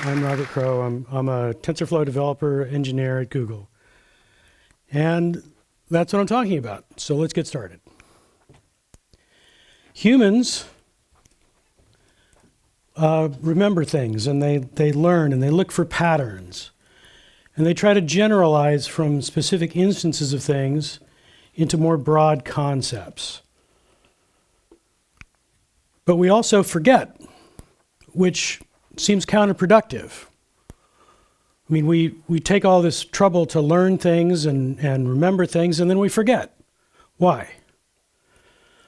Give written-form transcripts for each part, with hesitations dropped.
I'm Robert Crowe. I'm a TensorFlow developer engineer at Google. And that's what I'm talking about. So let's get started. Humans remember things, and they learn, and they look for patterns. And they try to generalize from specific instances of things into more broad concepts. But we also forget, which seems counterproductive. I mean, we take all this trouble to learn things and remember things, and then we forget. Why?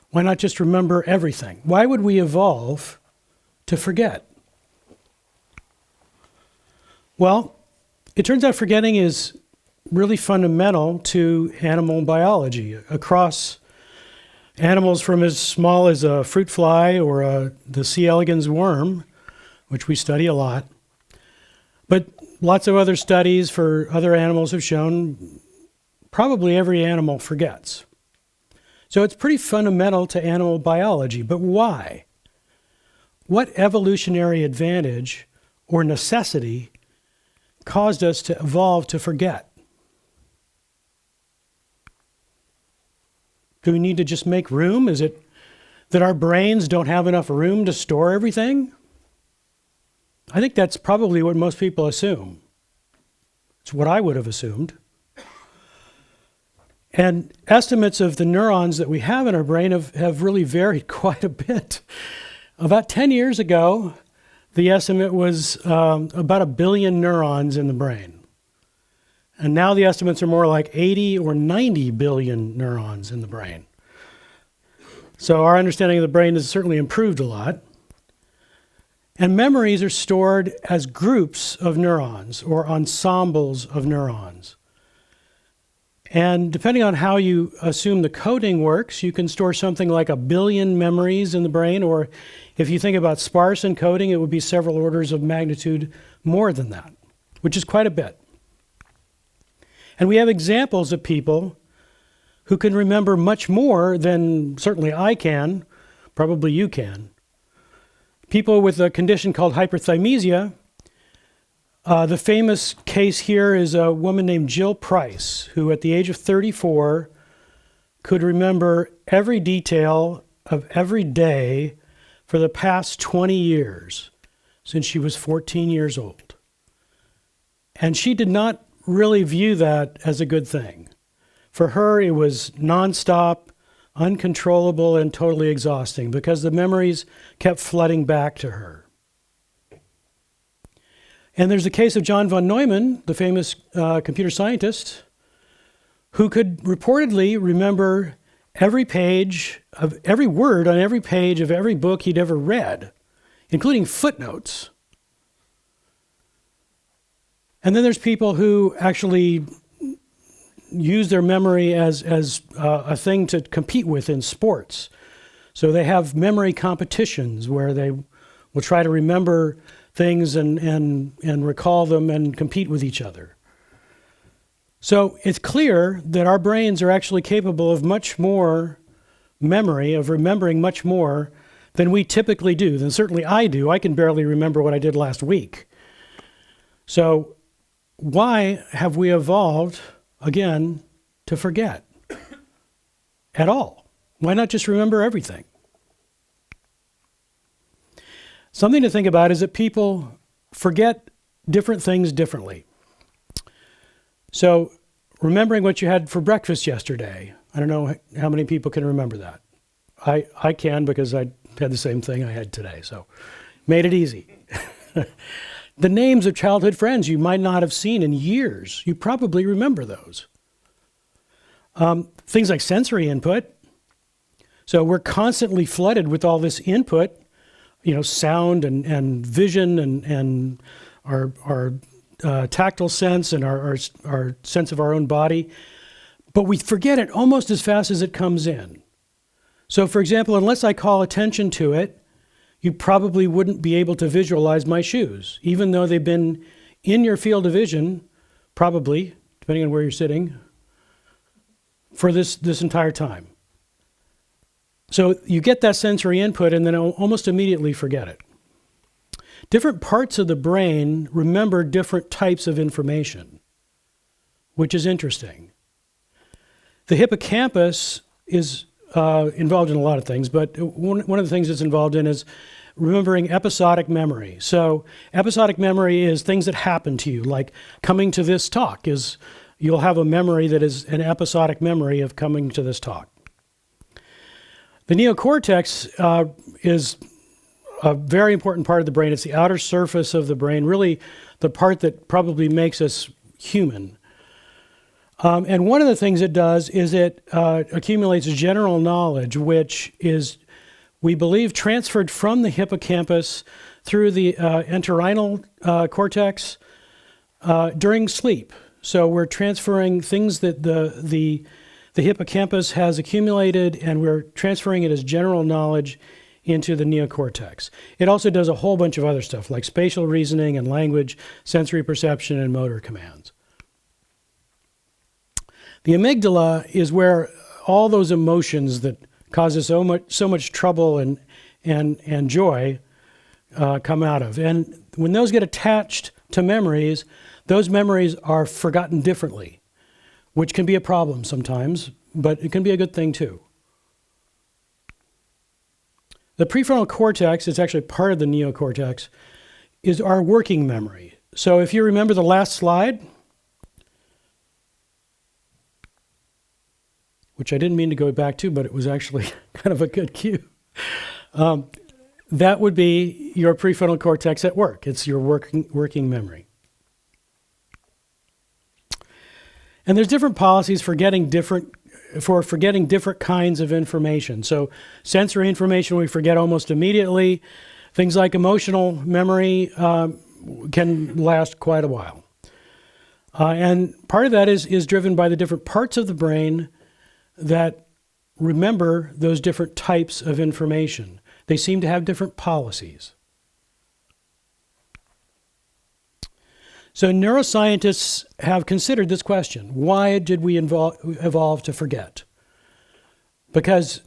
Why not just remember everything? Why would we evolve to forget? Well, it turns out forgetting is really fundamental to animal biology. Across animals from as small as a fruit fly or the C. elegans worm, which we study a lot. But lots of other studies for other animals have shown probably every animal forgets. So it's pretty fundamental to animal biology. But why? What evolutionary advantage or necessity caused us to evolve to forget? Do we need to just make room? Is it that our brains don't have enough room to store everything? I think that's probably what most people assume. It's what I would have assumed. And estimates of the neurons that we have in our brain have really varied quite a bit. About 10 years ago, the estimate was about 1 billion neurons in the brain. And now the estimates are more like 80 or 90 billion neurons in the brain. So our understanding of the brain has certainly improved a lot. And memories are stored as groups of neurons or ensembles of neurons. And depending on how you assume the coding works, you can store something like 1 billion memories in the brain, or if you think about sparse encoding, it would be several orders of magnitude more than that, which is quite a bit. And we have examples of people who can remember much more than certainly I can, probably you can. People with a condition called hyperthymesia. The famous case here is a woman named Jill Price, who at the age of 34 could remember every detail of every day for the past 20 years, since she was 14 years old. And she did not really view that as a good thing. For her, it was nonstop, uncontrollable, and totally exhausting because the memories kept flooding back to her. And there's the case of John von Neumann, the famous computer scientist, who could reportedly remember every page of every word on every page of every book he'd ever read, including footnotes. And then there's people who actually use their memory as a thing to compete with in sports. So they have memory competitions where they will try to remember things and recall them and compete with each other. So it's clear that our brains are actually capable of much more memory, of remembering much more than we typically do, than certainly I do. I can barely remember what I did last week. So why have we evolved, again, to forget at all? Why not just remember everything? Something to think about is that people forget different things differently. So remembering what you had for breakfast yesterday, I don't know how many people can remember that. I can because I had the same thing I had today, so made it easy. The names of childhood friends you might not have seen in years, you probably remember those. Things like sensory input. So we're constantly flooded with all this input, sound and vision and our tactile sense and our sense of our own body. But we forget it almost as fast as it comes in. So for example, unless I call attention to it, you probably wouldn't be able to visualize my shoes, even though they've been in your field of vision, probably, depending on where you're sitting, for this entire time. So you get that sensory input and then almost immediately forget it. different parts of the brain remember different types of information, which is interesting. The hippocampus is involved in a lot of things, but one of the things it's involved in is remembering episodic memory. So episodic memory is things that happen to you, like coming to this talk you'll have a memory that is an episodic memory of coming to this talk. The neocortex is a very important part of the brain. It's the outer surface of the brain, really the part that probably makes us human. And one of the things it does is it accumulates general knowledge, which is, we believe, transferred from the hippocampus through the entorhinal cortex during sleep. So we're transferring things that the hippocampus has accumulated, and we're transferring it as general knowledge into the neocortex. It also does a whole bunch of other stuff, like spatial reasoning and language, sensory perception, and motor commands. The amygdala is where all those emotions that cause us so much trouble and joy come out of. And when those get attached to memories, those memories are forgotten differently, which can be a problem sometimes, but it can be a good thing too. The prefrontal cortex, it's actually part of the neocortex, is our working memory. So if you remember the last slide, which I didn't mean to go back to, but it was actually kind of a good cue. That would be your prefrontal cortex at work. It's your working memory. And there's different policies for forgetting different kinds of information. So sensory information we forget almost immediately. Things like emotional memory can last quite a while. And part of that is driven by the different parts of the brain that remember those different types of information. They seem to have different policies. So neuroscientists have considered this question: why did we evolve to forget? Because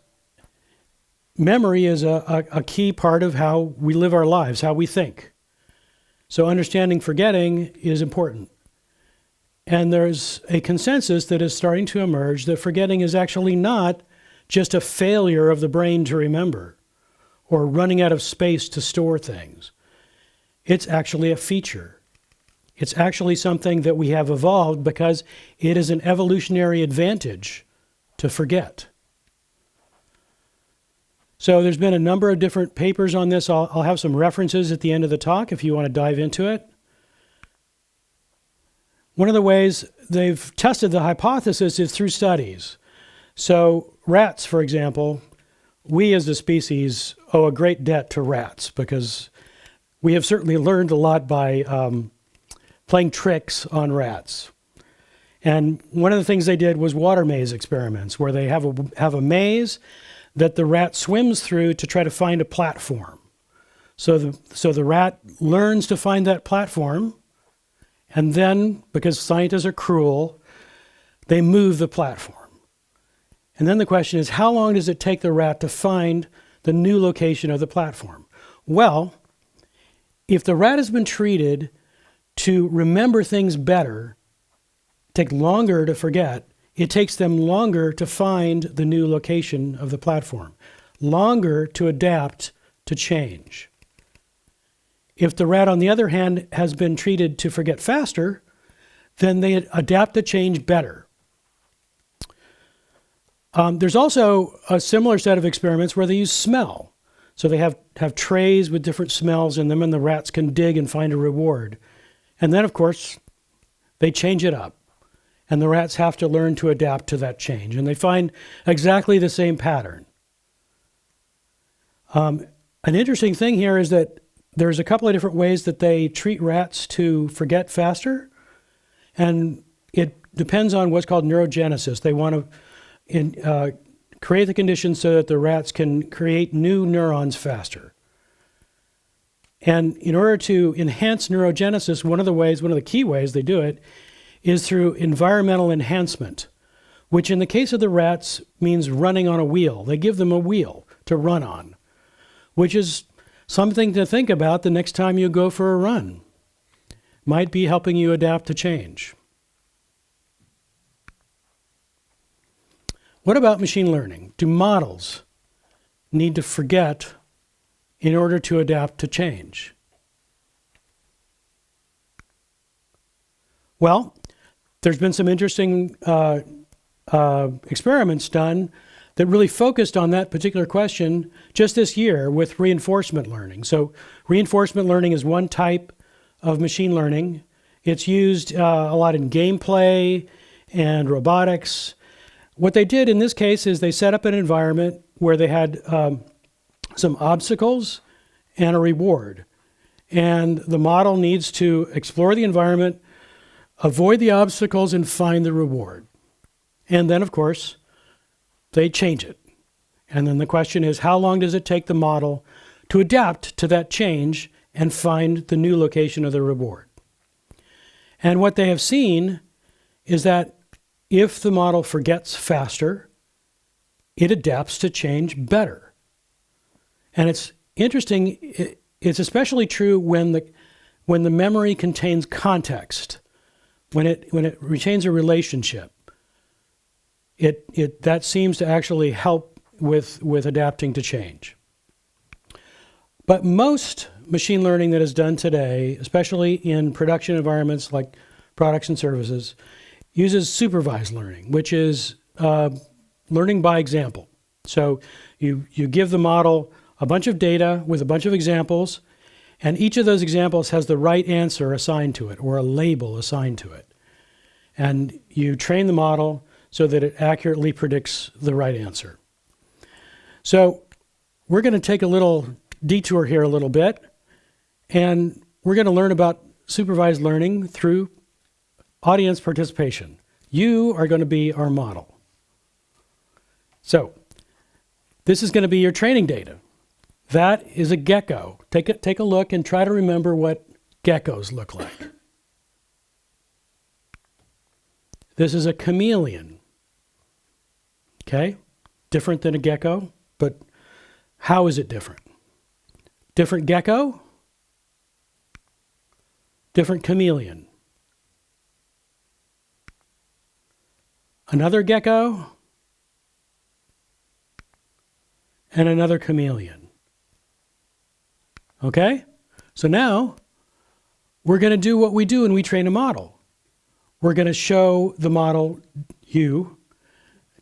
memory is a key part of how we live our lives, how we think. So understanding forgetting is important. And there's a consensus that is starting to emerge that forgetting is actually not just a failure of the brain to remember or running out of space to store things. It's actually a feature. It's actually something that we have evolved because it is an evolutionary advantage to forget. So there's been a number of different papers on this. I'll have some references at the end of the talk if you want to dive into it. One of the ways they've tested the hypothesis is through studies. So rats, for example, we as a species owe a great debt to rats because we have certainly learned a lot by playing tricks on rats. And one of the things they did was water maze experiments, where they have a maze that the rat swims through to try to find a platform. So the rat learns to find that platform, and then, because scientists are cruel, they move the platform. And then the question is, how long does it take the rat to find the new location of the platform? Well, if the rat has been treated to remember things better, take longer to forget, it takes them longer to find the new location of the platform, longer to adapt to change. If the rat, on the other hand, has been treated to forget faster, then they adapt to change better. There's also a similar set of experiments where they use smell. So they have trays with different smells in them, and the rats can dig and find a reward. And then, of course, they change it up. And the rats have to learn to adapt to that change. And they find exactly the same pattern. An interesting thing here is that there's a couple of different ways that they treat rats to forget faster. And it depends on what's called neurogenesis. They want to create the conditions so that the rats can create new neurons faster. And in order to enhance neurogenesis, one of the key ways they do it is through environmental enhancement, which in the case of the rats means running on a wheel. They give them a wheel to run on, which is Something to think about the next time you go for a run. Might be helping you adapt to change. What about machine learning? Do models need to forget in order to adapt to change? Well, there's been some interesting experiments done that really focused on that particular question just this year with reinforcement learning. So reinforcement learning is one type of machine learning. It's used a lot in gameplay and robotics. What they did in this case is they set up an environment where they had some obstacles and a reward. And the model needs to explore the environment, avoid the obstacles, and find the reward. And then, of course, they change it. And then the question is, how long does it take the model to adapt to that change and find the new location of the reward? And what they have seen is that if the model forgets faster, it adapts to change better. And it's interesting, it's especially true when the memory contains context, when it retains a relationship. That seems to actually help with adapting to change. But most machine learning that is done today, especially in production environments like products and services, uses supervised learning, which is learning by example. So you give the model a bunch of data with a bunch of examples, and each of those examples has the right answer assigned to it or a label assigned to it. And you train the model so that it accurately predicts the right answer. So we're going to take a little detour here a little bit, and we're going to learn about supervised learning through audience participation. You are going to be our model. So this is going to be your training data. That is a gecko. Take a look and try to remember what geckos look like. This is a chameleon. Okay? Different than a gecko, but how is it different? Different gecko, different chameleon. Another gecko, and another chameleon. Okay? So now we're going to do what we do when we train a model. We're going to show the model you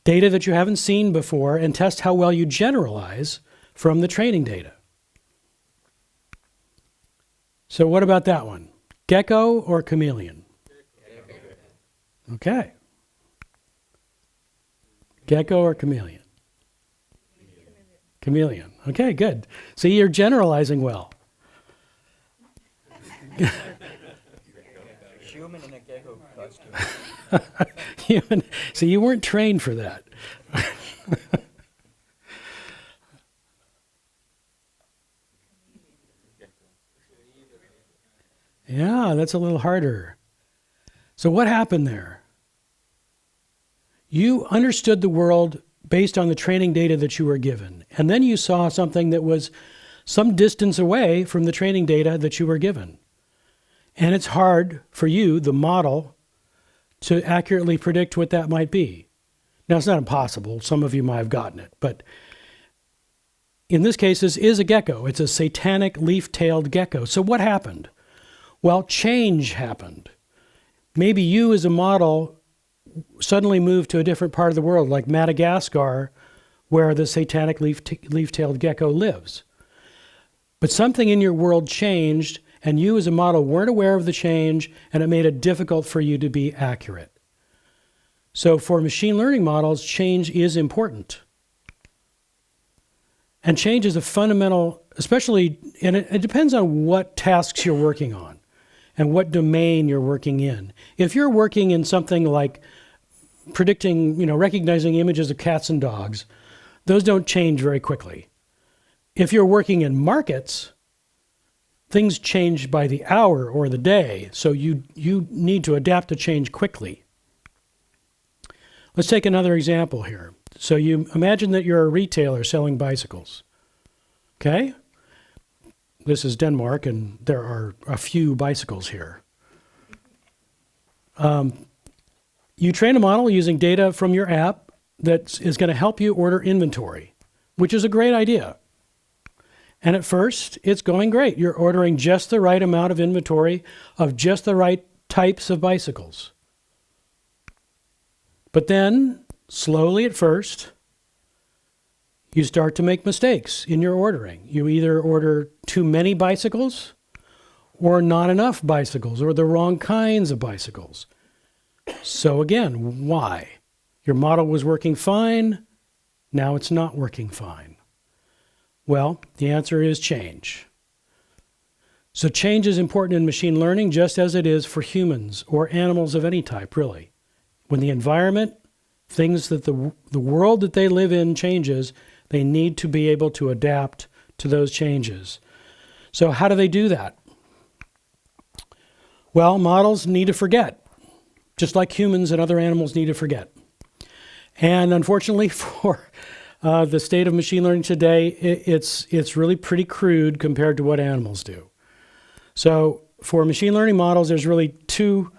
data that you haven't seen before and test how well you generalize from the training data. So what about that one? Gecko or chameleon? Okay. Gecko or chameleon? Chameleon. Okay, good. See, you're generalizing well. Human in a gecko costume. Human. See, you weren't trained for that. Yeah, that's a little harder. So what happened there? You understood the world based on the training data that you were given. And then you saw something that was some distance away from the training data that you were given. And it's hard for you, the model, to accurately predict what that might be. Now, it's not impossible. Some of you might have gotten it. But in this case, this is a gecko. It's a satanic leaf-tailed gecko. So what happened? Well, change happened. Maybe you as a model suddenly moved to a different part of the world, like Madagascar, where the satanic leaf-tailed gecko lives. But something in your world changed, and you as a model weren't aware of the change, and it made it difficult for you to be accurate. So for machine learning models, change is important. And change is a fundamental, especially, and it depends on what tasks you're working on and what domain you're working in. If you're working in something like predicting, recognizing images of cats and dogs, those don't change very quickly. If you're working in markets, things change by the hour or the day, so you need to adapt to change quickly. Let's take another example here. So you imagine that you're a retailer selling bicycles, okay? this is Denmark, and there are a few bicycles here. You train a model using data from your app that is going to help you order inventory, which is a great idea. And at first, it's going great. You're ordering just the right amount of inventory of just the right types of bicycles. But then, slowly at first, you start to make mistakes in your ordering. You either order too many bicycles or not enough bicycles or the wrong kinds of bicycles. So again, why? Your model was working fine, now it's not working fine. Well, the answer is change. So change is important in machine learning just as it is for humans or animals of any type, really. When the environment, things that the world that they live in changes, they need to be able to adapt to those changes. So how do they do that? Well, models need to forget, just like humans and other animals need to forget. And unfortunately for the state of machine learning today, it's really pretty crude compared to what animals do. So for machine learning models, there's really two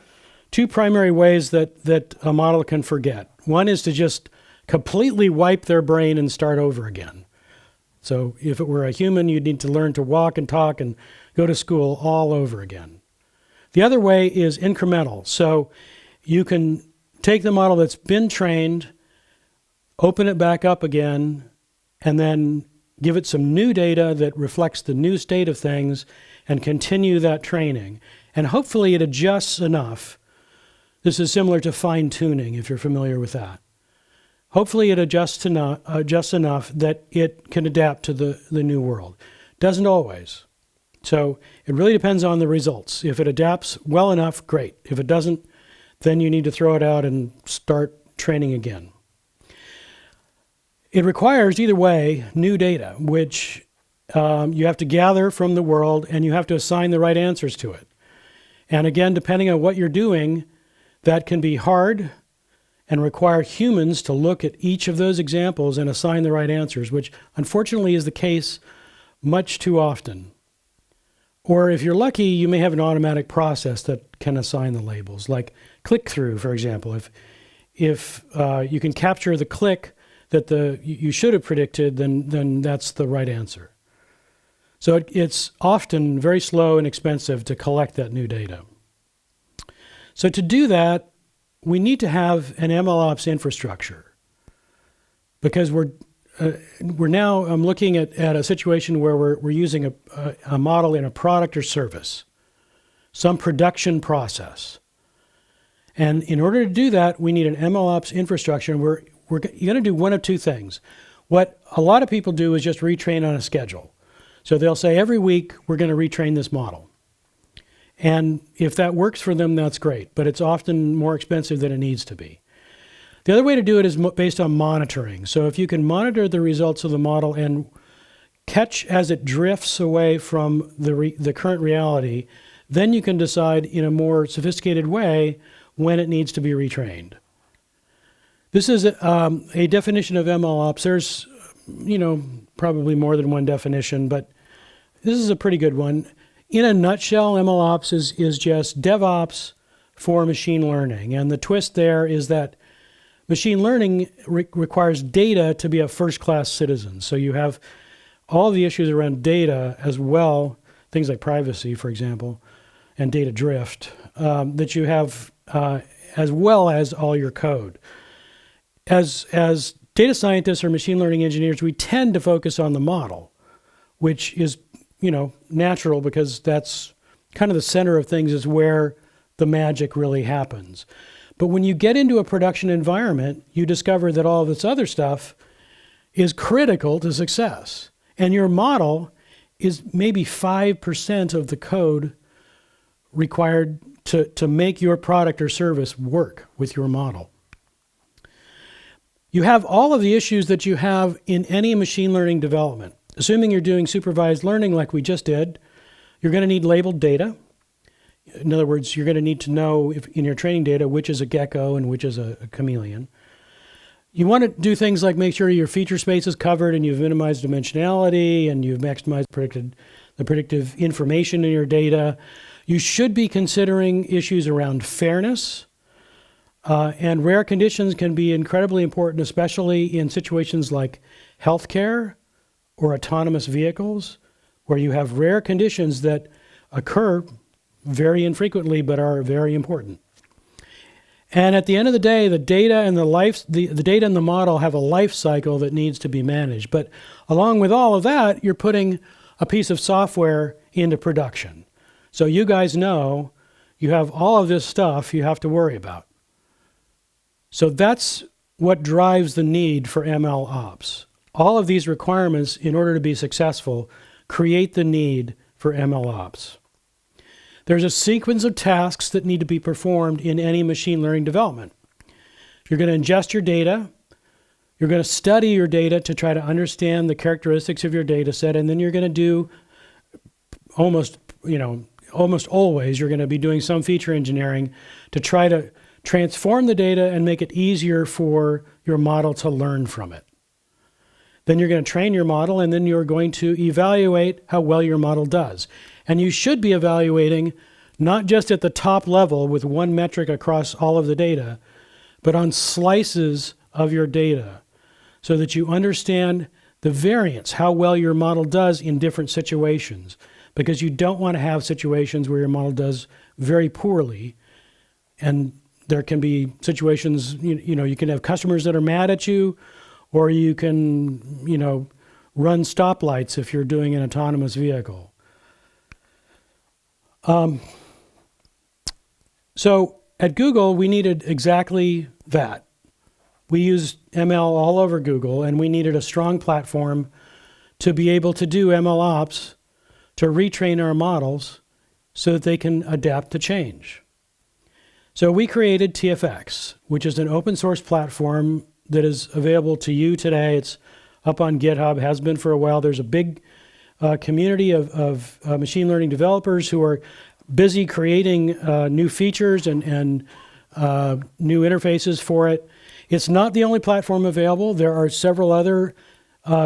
primary ways that a model can forget. One is to just completely wipe their brain and start over again. So if it were a human, you'd need to learn to walk and talk and go to school all over again. The other way is incremental. So you can take the model that's been trained, open it back up again, and then give it some new data that reflects the new state of things and continue that training. And hopefully it adjusts enough. This is similar to fine-tuning, if you're familiar with that. Hopefully it adjusts enough that it can adapt to the new world. Doesn't always. So it really depends on the results. If it adapts well enough, great. If it doesn't, then you need to throw it out and start training again. It requires, either way, new data, which you have to gather from the world, and you have to assign the right answers to it. And again, depending on what you're doing, that can be hard and require humans to look at each of those examples and assign the right answers, which unfortunately is the case much too often. Or if you're lucky, you may have an automatic process that can assign the labels, like click-through, for example. If you can capture the click that you should have predicted, then that's the right answer. So it's often very slow and expensive to collect that new data. So to do that, we need to have an MLOps infrastructure, because we're now looking at a situation where we're using a model in a product or service, some production process. And in order to do that, we need an MLOps infrastructure, and we're going to do one of two things. What a lot of people do is just retrain on a schedule. So they'll say every week we're going to retrain this model. And if that works for them, that's great, but it's often more expensive than it needs to be. The other way to do it is based on monitoring. So if you can monitor the results of the model and catch as it drifts away from the current reality, then you can decide in a more sophisticated way when it needs to be retrained. This is a definition of MLOps. There's, probably more than one definition, but this is a pretty good one. In a nutshell, MLOps is just DevOps for machine learning. And the twist there is that machine learning requires data to be a first-class citizen. So you have all the issues around data as well, things like privacy, for example, and data drift, that you have as well as all your code. As data scientists or machine learning engineers, we tend to focus on the model, which is natural, because that's kind of the center of things, is where the magic really happens. But when you get into a production environment, you discover that all of this other stuff is critical to success. And your model is maybe 5% of the code required to make your product or service work with your model. You have all of the issues that you have in any machine learning development. Assuming you're doing supervised learning like we just did, you're going to need labeled data. In other words, you're going to need to know in your training data which is a gecko and which is a chameleon. You want to do things like make sure your feature space is covered and you've minimized dimensionality and you've maximized the predictive information in your data. You should be considering issues around fairness. And rare conditions can be incredibly important, especially in situations like healthcare or autonomous vehicles, where you have rare conditions that occur very infrequently but are very important. And at the end of the day, the data and the data and the model have a life cycle that needs to be managed. But along with all of that, you're putting a piece of software into production. So you guys know you have all of this stuff you have to worry about. So that's what drives the need for MLOps. All of these requirements, in order to be successful, create the need for MLOps. There's a sequence of tasks that need to be performed in any machine learning development. You're going to ingest your data. You're going to study your data to try to understand the characteristics of your data set, and then you're going to do almost always, you're going to be doing some feature engineering to try to transform the data and make it easier for your model to learn from it. Then you're going to train your model, and then you're going to evaluate how well your model does. And you should be evaluating not just at the top level with one metric across all of the data, but on slices of your data so that you understand the variance, how well your model does in different situations, because you don't want to have situations where your model does very poorly. And there can be situations, you can have customers that are mad at you, or you can, run stoplights if you're doing an autonomous vehicle. So at Google, we needed exactly that. We used ML all over Google, and we needed a strong platform to be able to do MLOps, to retrain our models so that they can adapt to change. So we created TFX, which is an open source platform that is available to you today. It's up on GitHub, has been for a while. There's a big community of machine learning developers who are busy creating new features and new interfaces for it. It's not the only platform available. There are several other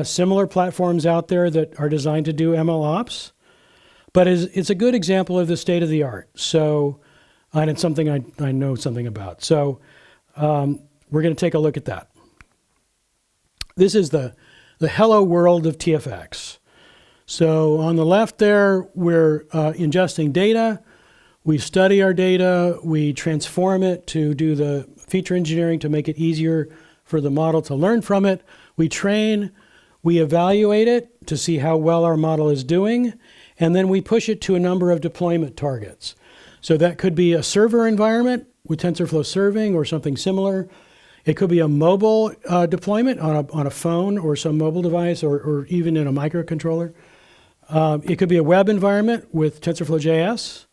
similar platforms out there that are designed to do MLOps, but it's a good example of the state of the art. So, and it's something I know something about. So we're going to take a look at that. This is the hello world of TFX. So on the left there, we're ingesting data. We study our data. We transform it to do the feature engineering to make it easier for the model to learn from it. We train. We evaluate it to see how well our model is doing. And then we push it to a number of deployment targets. So that could be a server environment with TensorFlow serving or something similar. It could be a mobile deployment on a phone or some mobile device or even in a microcontroller. It could be a web environment with TensorFlow JS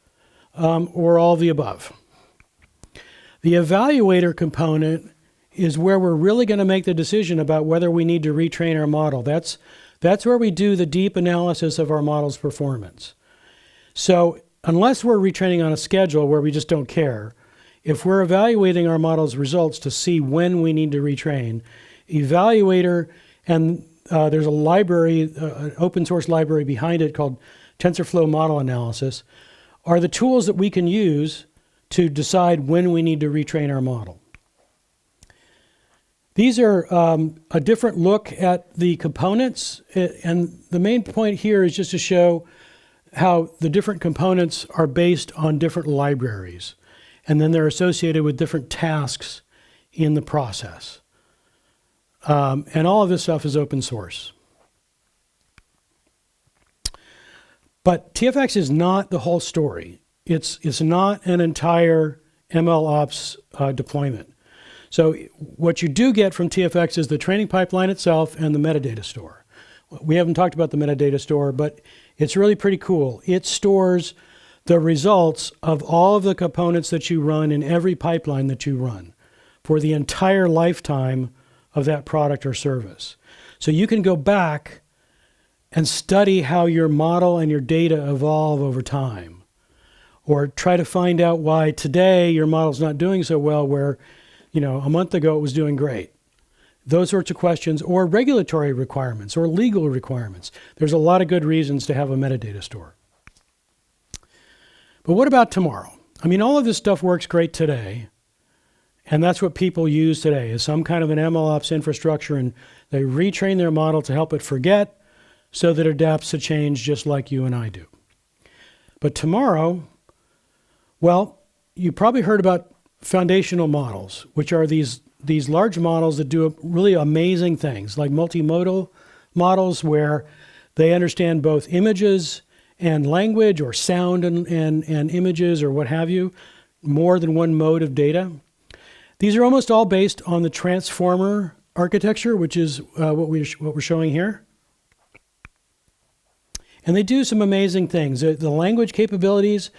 or all the above. The evaluator component is where we're really going to make the decision about whether we need to retrain our model. That's where we do the deep analysis of our model's performance. So unless we're retraining on a schedule where we just don't care, if we're evaluating our model's results to see when we need to retrain, evaluator, and there's a library, an open source library behind it called TensorFlow Model Analysis, are the tools that we can use to decide when we need to retrain our model. These are a different look at the components, and the main point here is just to show how the different components are based on different libraries, and then they're associated with different tasks in the process. And all of this stuff is open source. But TFX is not the whole story. It's not an entire MLOps deployment. So what you do get from TFX is the training pipeline itself and the metadata store. We haven't talked about the metadata store, but it's really pretty cool. It stores the results of all of the components that you run in every pipeline that you run for the entire lifetime of that product or service. So you can go back and study how your model and your data evolve over time, or try to find out why today your model's not doing so well where, a month ago it was doing great. those sorts of questions, or regulatory requirements or legal requirements. There's a lot of good reasons to have a metadata store. But what about tomorrow? I mean, all of this stuff works great today, and that's what people use today, is some kind of an MLOps infrastructure, and they retrain their model to help it forget so that it adapts to change just like you and I do. But tomorrow, well, you probably heard about foundational models, which are these large models that do really amazing things, like multimodal models where they understand both images and language, or sound and images, or what have you, more than one mode of data. These are almost all based on the transformer architecture, which is what we're showing here. And they do some amazing things. The language capabilities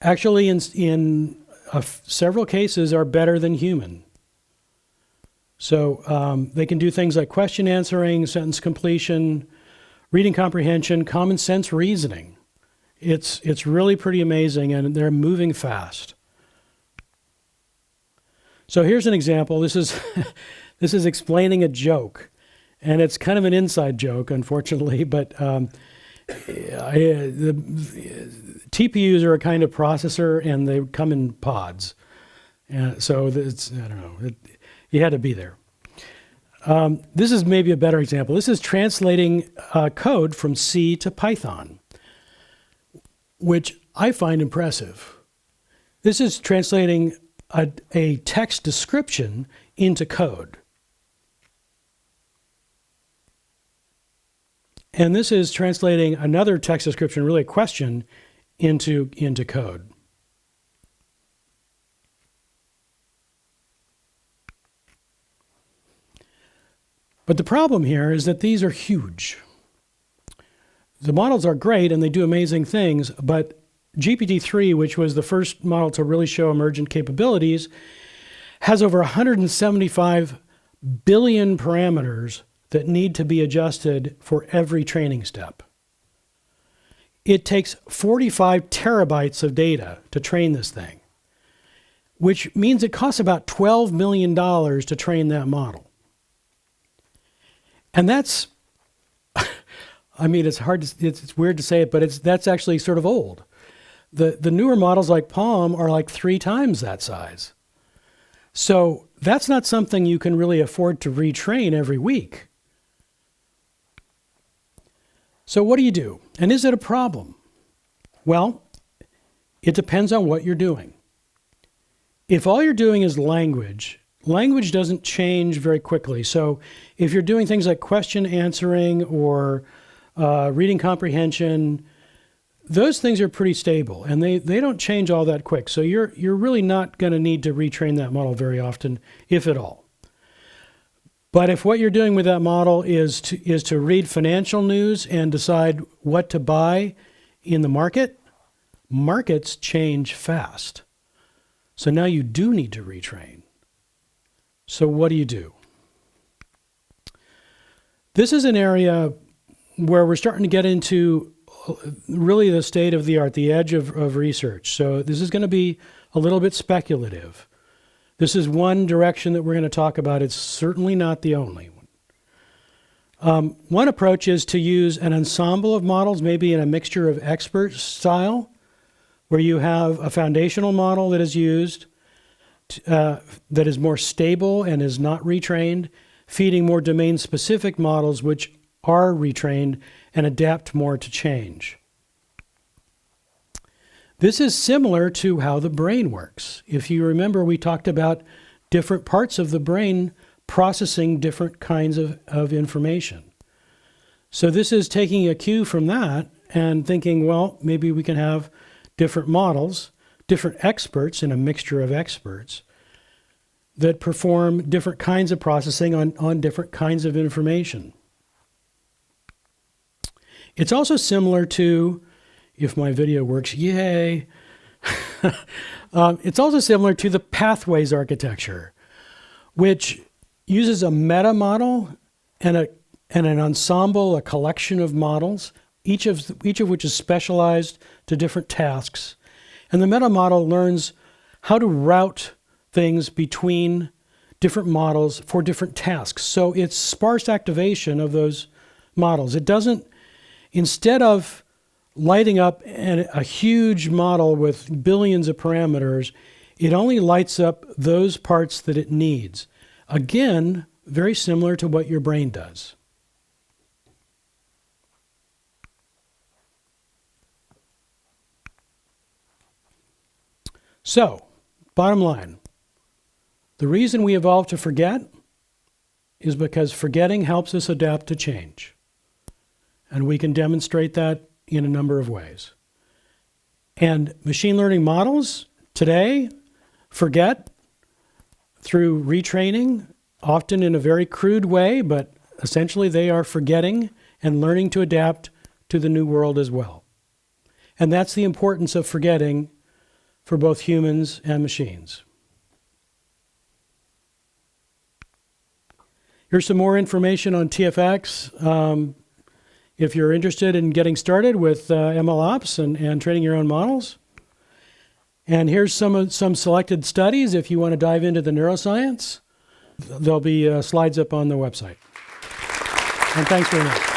actually in several cases are better than human. So they can do things like question answering, sentence completion, reading comprehension, common sense reasoning. It's really pretty amazing, and they're moving fast. So here's an example. This is this is explaining a joke, and it's kind of an inside joke, unfortunately. But the TPUs are a kind of processor, and they come in pods. And so it's, I don't know. You had to be there. This is maybe a better example. This is translating code from C to Python, which I find impressive. This is translating a text description into code. And this is translating another text description, really a question, into code. But the problem here is that these are huge. The models are great and they do amazing things, but GPT-3, which was the first model to really show emergent capabilities, has over 175 billion parameters that need to be adjusted for every training step. It takes 45 terabytes of data to train this thing, which means it costs about $12 million to train that model. And that's, I mean, it's weird to say it, but that's actually sort of old. The newer models like Palm are like 3 times that size. So that's not something you can really afford to retrain every week. So what do you do? And is it a problem? Well, it depends on what you're doing. If all you're doing is language doesn't change very quickly. So if you're doing things like question answering or reading comprehension, those things are pretty stable and they don't change all that quick. So you're really not going to need to retrain that model very often, if at all. But if what you're doing with that model is to read financial news and decide what to buy in the market, markets change fast. So now you do need to retrain. So what do you do? This is an area where we're starting to get into really the state of the art, the edge of research. So this is going to be a little bit speculative. This is one direction that we're going to talk about. It's certainly not the only one. One approach is to use an ensemble of models, maybe in a mixture of expert style, where you have a foundational model that is used, that is more stable and is not retrained, feeding more domain-specific models which are retrained and adapt more to change. This is similar to how the brain works. If you remember, we talked about different parts of the brain processing different kinds of information. So this is taking a cue from that and thinking, well, maybe we can have different models, different experts in a mixture of experts that perform different kinds of processing on different kinds of information. It's also similar to, if my video works, yay. It's also similar to the pathways architecture, which uses a meta model and an ensemble, a collection of models, each of which is specialized to different tasks. And the meta model learns how to route things between different models for different tasks. So it's sparse activation of those models. It doesn't, instead of lighting up a huge model with billions of parameters, it only lights up those parts that it needs. Again, very similar to what your brain does. So, bottom line, the reason we evolved to forget is because forgetting helps us adapt to change. And we can demonstrate that in a number of ways. And machine learning models today forget through retraining, often in a very crude way, but essentially they are forgetting and learning to adapt to the new world as well. And that's the importance of forgetting for both humans and machines. Here's some more information on TFX. If you're interested in getting started with MLOps and training your own models. And here's some selected studies if you want to dive into the neuroscience. There'll be slides up on the website. And thanks very much.